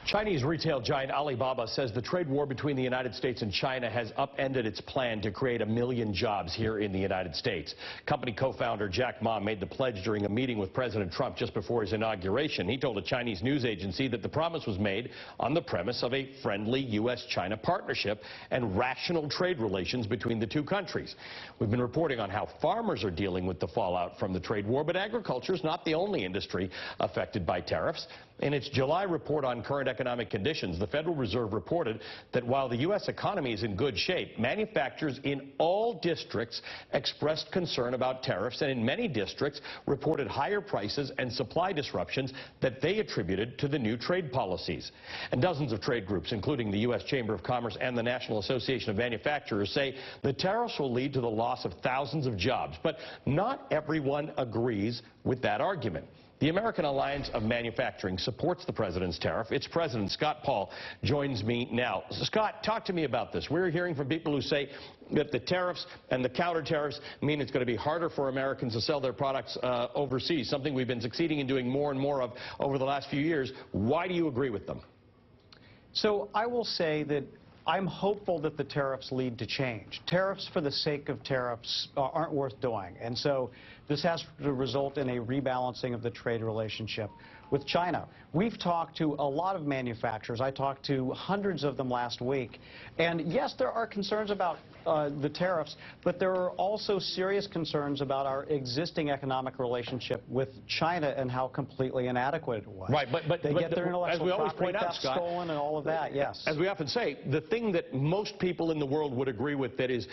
Chinese retail giant Alibaba says the trade war between the United States and China has upended its plan to create 1 million jobs here in the United States. Company co-founder Jack Ma made the pledge during a meeting with President Trump just before his inauguration. He told a Chinese news agency that the promise was made on the premise of a friendly U.S.-China partnership and rational trade relations between the two countries. We've been reporting on how farmers are dealing with the fallout from the trade war, but agriculture is not the only industry affected by tariffs. In its July report on current economic conditions, the Federal Reserve reported that while the U.S. economy is in good shape, manufacturers in all districts expressed concern about tariffs, and in many districts reported higher prices and supply disruptions that they attributed to the new trade policies. And dozens of trade groups, including the U.S. Chamber of Commerce and the National Association of Manufacturers, say the tariffs will lead to the loss of thousands of jobs. But not everyone agrees with that argument. The American Alliance of Manufacturing supports the president's tariff. Its president, Scott Paul, joins me now. Scott, talk to me about this. We're hearing from people who say that the tariffs and the counter tariffs mean it's going to be harder for Americans to sell their products overseas, something we've been succeeding in doing more and more of over the last few years. Why do you agree with them? So I will say that I'm hopeful that the tariffs lead to change. Tariffs for the sake of tariffs aren't worth doing. And so this has to result in a rebalancing of the trade relationship with China. We've talked to a lot of manufacturers. I talked to hundreds of them last week. And yes, there are concerns about the tariffs, but there are also serious concerns about our existing economic relationship with China and how completely inadequate it was. Right, but they get their intellectual property theft stolen and all of that, yes. As we often say, the thing that most people in the world would agree with that is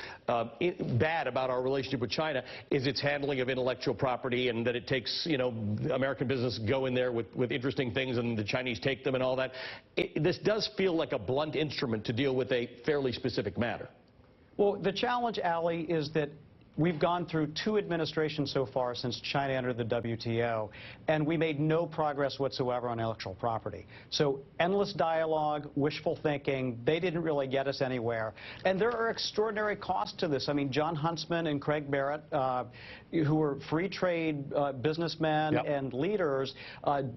bad about our relationship with China is its handling of intellectual property, and that it takes, you know, American business go in there with interesting things and the Chinese take them and all that. This does feel like a blunt instrument to deal with a fairly specific matter. Well, the challenge, Ali, is that we've gone through 2 administrations so far since China entered the WTO, and we made no progress whatsoever on intellectual property. So endless dialogue, wishful thinking, they didn't really get us anywhere. And there are extraordinary costs to this. I mean, John Huntsman and Craig Barrett, who are free trade businessmen and leaders,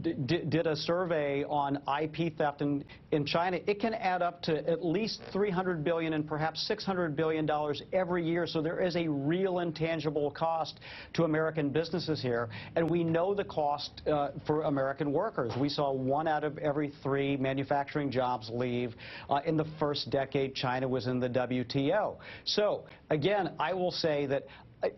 did a survey on IP theft in China. It can add up to at least $300 billion and perhaps $600 billion every year. So there is a real intangible cost to American businesses here, and we know the cost for American workers. We saw 1 out of every 3 manufacturing jobs leave in the first decade China was in the WTO. So again, I will say that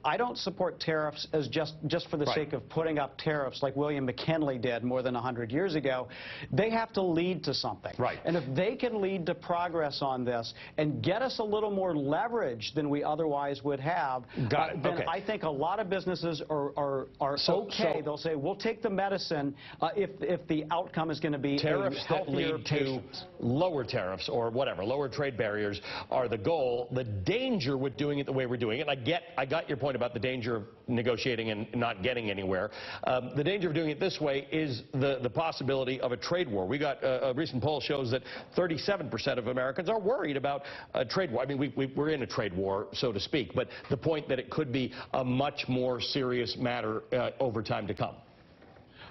I don't support tariffs as just for the sake of putting up tariffs like William McKinley did more than 100 years ago. They have to lead to something. Right. And if they can lead to progress on this and get us a little more leverage than we otherwise would have, then I think a lot of businesses are okay. They'll say, we'll take the medicine if the outcome is going to be tariffs that lead to lower tariffs or whatever, lower trade barriers are the goal. The danger with doing it the way we're doing it, and I got your point about the danger of negotiating and not getting anywhere. The danger of doing it this way is the possibility of a trade war. We got a recent poll shows that 37% of Americans are worried about a trade war. I mean, we're in a trade war, so to speak, but the point that it could be a much more serious matter over time to come.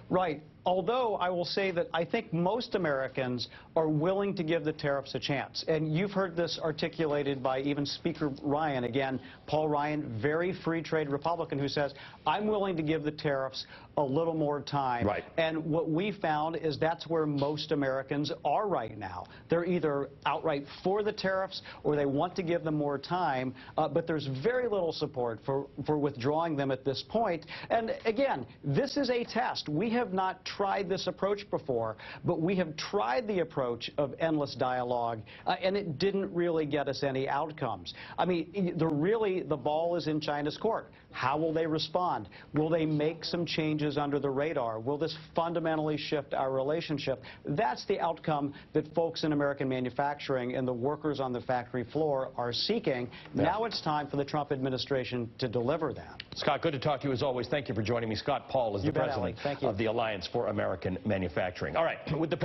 Right. Although I will say that I think most Americans are willing to give the tariffs a chance. And you've heard this articulated by even Speaker Ryan. Again, Paul Ryan, very free trade Republican, who says, I'm willing to give the tariffs a little more time. Right. And what we found is that's where most Americans are right now. They're either outright for the tariffs or they want to give them more time, but there's very little support for withdrawing them at this point. And again, this is a test. We have not tried this approach before, but we have tried the approach of endless dialogue, and it didn't really get us any outcomes. I mean, the ball is in China's court. How will they respond? Will they make some changes under the radar? Will this fundamentally shift our relationship? That's the outcome that folks in American manufacturing and the workers on the factory floor are seeking. Now it's time for the Trump administration to deliver that. Scott, good to talk to you as always. Thank you for joining me. Scott Paul is the president of the Alliance for American Manufacturing. All right, with the